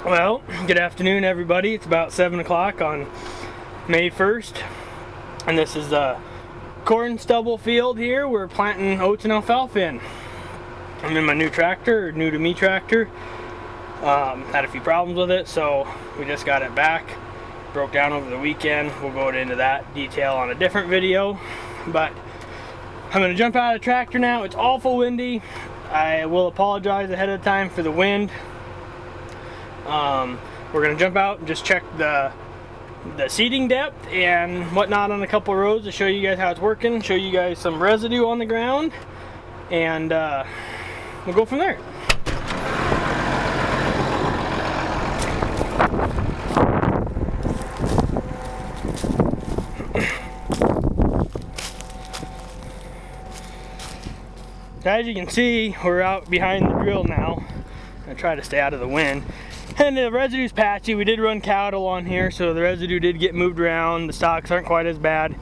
Well, good afternoon everybody. It's about 7 o'clock on May 1st, and this is a corn stubble field here. We're planting oats and alfalfa in. I'm in my new tractor, or new to me tractor. Had a few problems with it, so we just got it back. Broke down over the weekend. We'll go into that detail on a different video, but I'm going to jump out of the tractor now. It's awful windy. I will apologize ahead of time for the wind. We're going to jump out and just check the seeding depth and whatnot on a couple of rows to show you guys how it's working, show you guys some residue on the ground, and we'll go from there. As you can see, we're out behind the drill now. I'm going to try to stay out of the wind. And the residue's patchy. We did run cattle on here, so the residue did get moved around. The stalks aren't quite as bad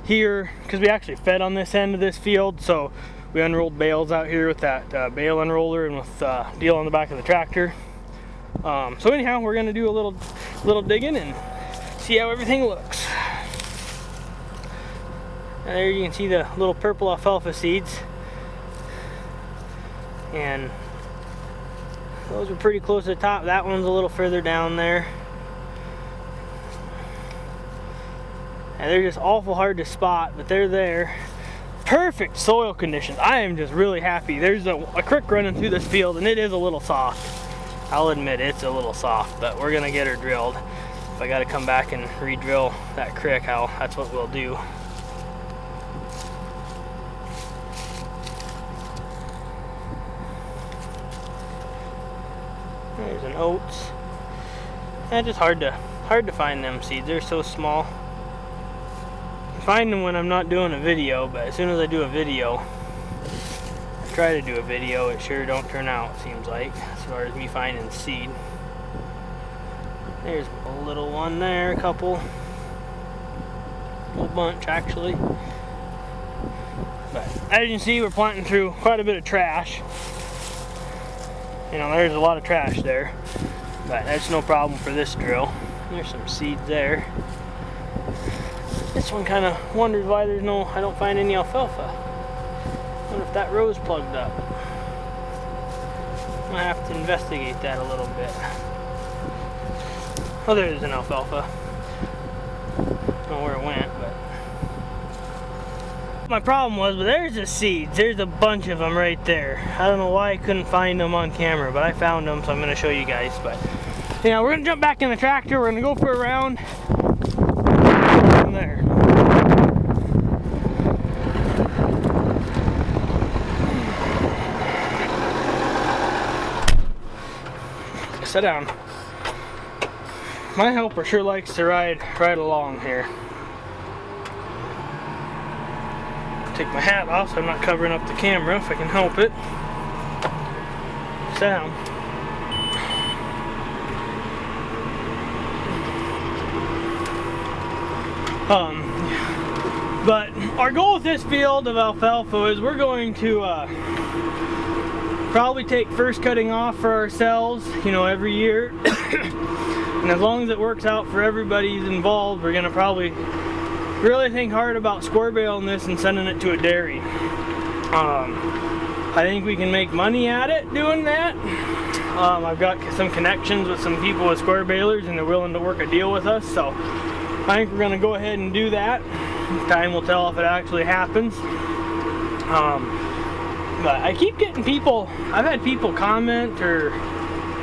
here, because we actually fed on this end of this field, so we unrolled bales out here with that bale unroller and with deal on the back of the tractor. So anyhow, we're going to do a little digging and see how everything looks. And there you can see the little purple alfalfa seeds. And those are pretty close to the top. That one's a little further down there. And they're just awful hard to spot, but they're there. Perfect soil conditions. I am just really happy. There's a creek running through this field, and it is a little soft. I'll admit it's a little soft, but we're gonna get her drilled. If I gotta come back and re-drill that creek, that's what we'll do. There's an oats. It's just hard to find them seeds. They're so small. I find them when I'm not doing a video, but as soon as I do a video, I try to do a video, it sure don't turn out, seems like, as far as me finding seed. There's a little one there, a couple. A whole bunch, actually. But as you can see, we're planting through quite a bit of trash. You know, there's a lot of trash there, but that's no problem for this drill. There's some seeds there. This one kind of wonders why I don't find any alfalfa. I wonder if that row's plugged up. I'm gonna have to investigate that a little bit. Oh, there's an alfalfa. I don't know where it went, but my problem was, but there's the seeds. There's a bunch of them right there. I don't know why I couldn't find them on camera, but I found them, so I'm going to show you guys. But yeah, we're going to jump back in the tractor. We're going to go for a round from there. Sit down. My helper sure likes to ride along here. Take my hat off so I'm not covering up the camera if I can help it. Sit down. But our goal with this field of alfalfa is we're going to probably take first cutting off for ourselves, you know, every year. And as long as it works out for everybody who's involved, we're gonna probably really think hard about square baling this and sending it to a dairy. I think we can make money at it doing that. I've got some connections with some people with square balers, and they're willing to work a deal with us, so I think we're going to go ahead and do that. Time will tell if it actually happens. But I keep getting people, I've had people comment, or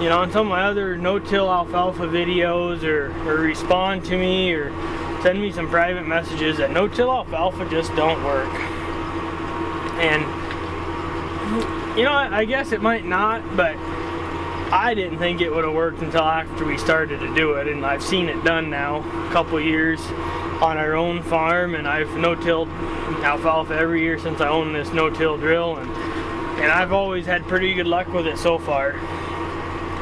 you know, on some of my other no-till alfalfa videos, or respond to me, or send me some private messages that no-till alfalfa just don't work. And you know, I guess it might not, but I didn't think it would have worked until after we started to do it, and I've seen it done now a couple years on our own farm, and I've no-tilled alfalfa every year since I own this no-till drill, and I've always had pretty good luck with it so far.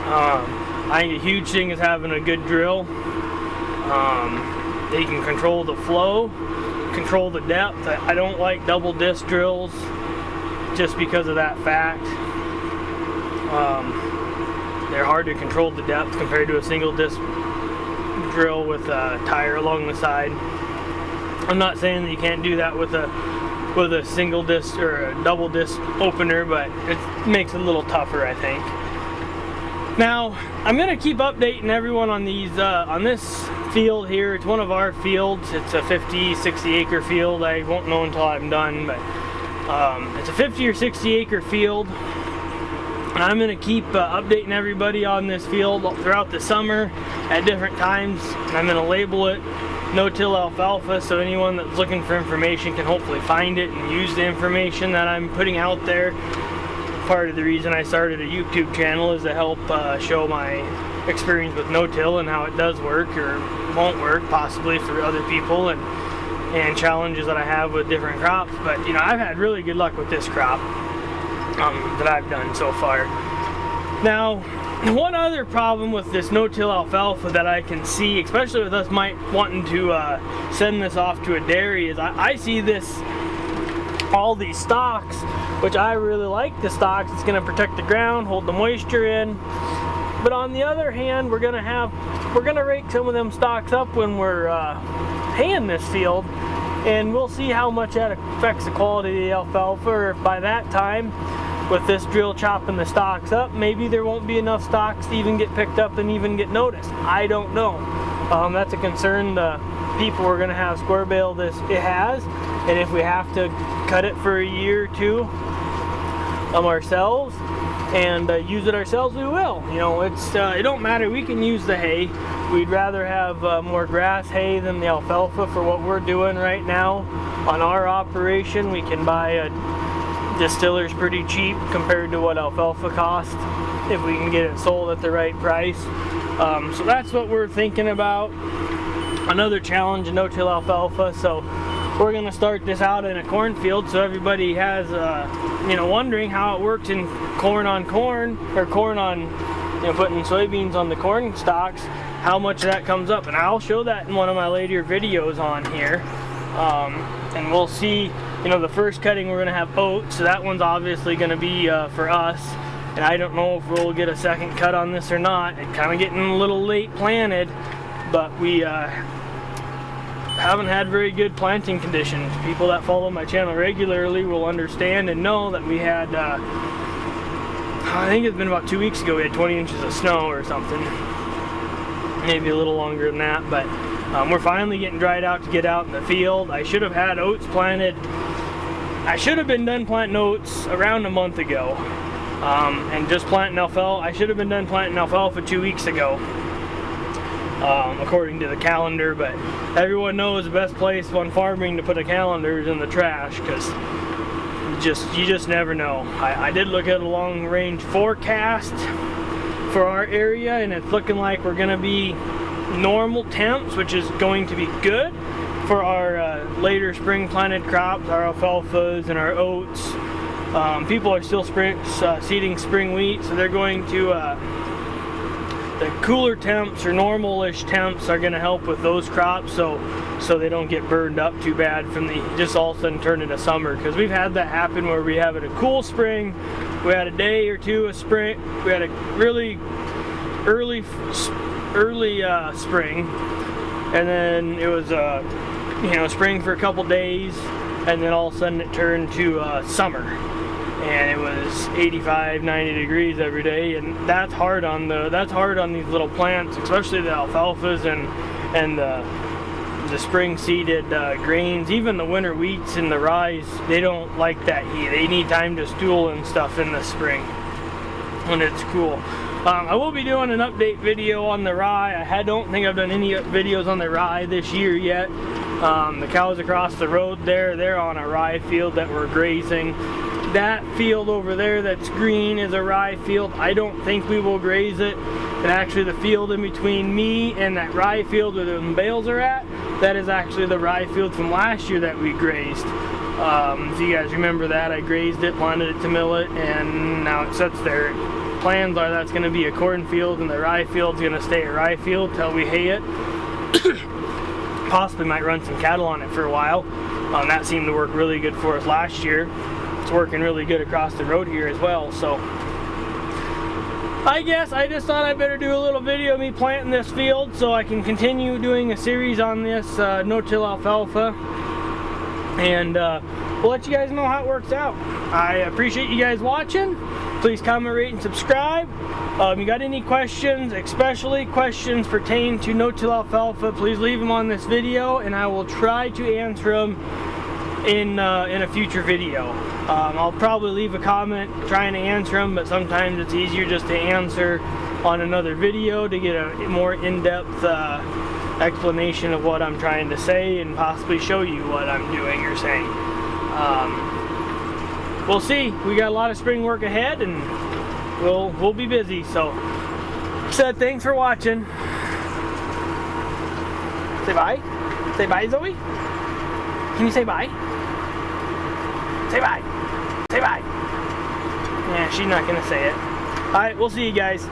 I think a huge thing is having a good drill. They can control the flow, control the depth. I don't like double disc drills just because of that fact. they're hard to control the depth compared to a single disc drill with a tire along the side. I'm not saying that you can't do that with a single disc or a double disc opener, but it makes it a little tougher, I think. Now, I'm gonna keep updating everyone on these on this field here. It's one of our fields. It's a 50-60 acre field. I won't know until I'm done, but it's a 50 or 60 acre field, and I'm gonna keep updating everybody on this field throughout the summer at different times. And I'm gonna label it no-till alfalfa, so anyone that's looking for information can hopefully find it and use the information that I'm putting out there. Part of the reason I started a YouTube channel is to help show my experience with no-till and how it does work or won't work possibly for other people, and challenges that I have with different crops. But you know, I've had really good luck with this crop that I've done so far. Now, one other problem with this no-till alfalfa that I can see, especially with us wanting to send this off to a dairy, is I see this, all these stalks, which I really like the stalks. It's going to protect the ground, hold the moisture in. But on the other hand, we're going to rake some of them stalks up when we're haying this field, and we'll see how much that affects the quality of the alfalfa, or if by that time, with this drill chopping the stalks up, maybe there won't be enough stalks to even get picked up and even get noticed. I don't know. That's a concern the people we're going to have square bale this it has, and if we have to cut it for a year or two ourselves and use it ourselves, we will. You know, it's it don't matter. We can use the hay. We'd rather have more grass hay than the alfalfa for what we're doing right now on our operation. We can buy a distillers pretty cheap compared to what alfalfa costs if we can get it sold at the right price. So that's what we're thinking about. Another challenge in no-till alfalfa. So we're going to start this out in a cornfield, so everybody has you know, wondering how it works in corn on corn, or corn on, you know, putting soybeans on the corn stalks, how much that comes up. And I'll show that in one of my later videos on here. And we'll see, you know, the first cutting we're going to have oats, so that one's obviously going to be for us. And I don't know if we'll get a second cut on this or not. It's kind of getting a little late planted, but we haven't had very good planting conditions. People that follow my channel regularly will understand and know that we had, I think it's been about 2 weeks ago, we had 20 inches of snow or something. Maybe a little longer than that, but we're finally getting dried out to get out in the field. I should have had oats planted. I should have been done planting oats around a month ago. And just planting alfalfa, I should have been done planting alfalfa 2 weeks ago. According to the calendar, but everyone knows the best place on farming to put a calendar is in the trash, because you just never know. I did look at a long range forecast for our area, and it's looking like we're going to be normal temps, which is going to be good for our later spring planted crops, our alfalfas and our oats. People are still seeding spring wheat, so they're going to the cooler temps or normal-ish temps are going to help with those crops, so they don't get burned up too bad from the just all of a sudden turn into summer. Because we've had that happen where we have a cool spring, we had a day or two of spring, we had a really early spring, and then it was you know, spring for a couple days, and then all of a sudden it turned to summer. And it was 85, 90 degrees every day, and that's hard on these little plants, especially the alfalfas and the spring seeded grains. Even the winter wheats and the rye, they don't like that heat. They need time to stool and stuff in the spring when it's cool. I will be doing an update video on the rye. I don't think I've done any videos on the rye this year yet. The cows across the road there, they're on a rye field that we're grazing. That field over there that's green is a rye field. I don't think we will graze it. And actually the field in between me and that rye field where the bales are at, that is actually the rye field from last year that we grazed. If you guys remember that, I grazed it, planted it to millet, and now it sits there. Plans are that's going to be a cornfield, and the rye field's going to stay a rye field till we hay it. Possibly might run some cattle on it for a while. That seemed to work really good for us last year. It's working really good across the road here as well. So I guess I just thought I better do a little video of me planting this field so I can continue doing a series on this no-till alfalfa, and we'll let you guys know how it works out. I appreciate you guys watching. Please comment, rate, and subscribe. You got any questions, especially questions pertaining to no-till alfalfa, please leave them on this video and I will try to answer them in a future video. I'll probably leave a comment trying to answer them, but sometimes it's easier just to answer on another video to get a more in-depth explanation of what I'm trying to say and possibly show you what I'm doing or saying. We'll see. We got a lot of spring work ahead and we'll be busy. So, like I said, thanks for watching. Say bye. Say bye, Zoe. Can you say bye? Say bye. Say bye. Yeah, she's not gonna say it. Alright, we'll see you guys.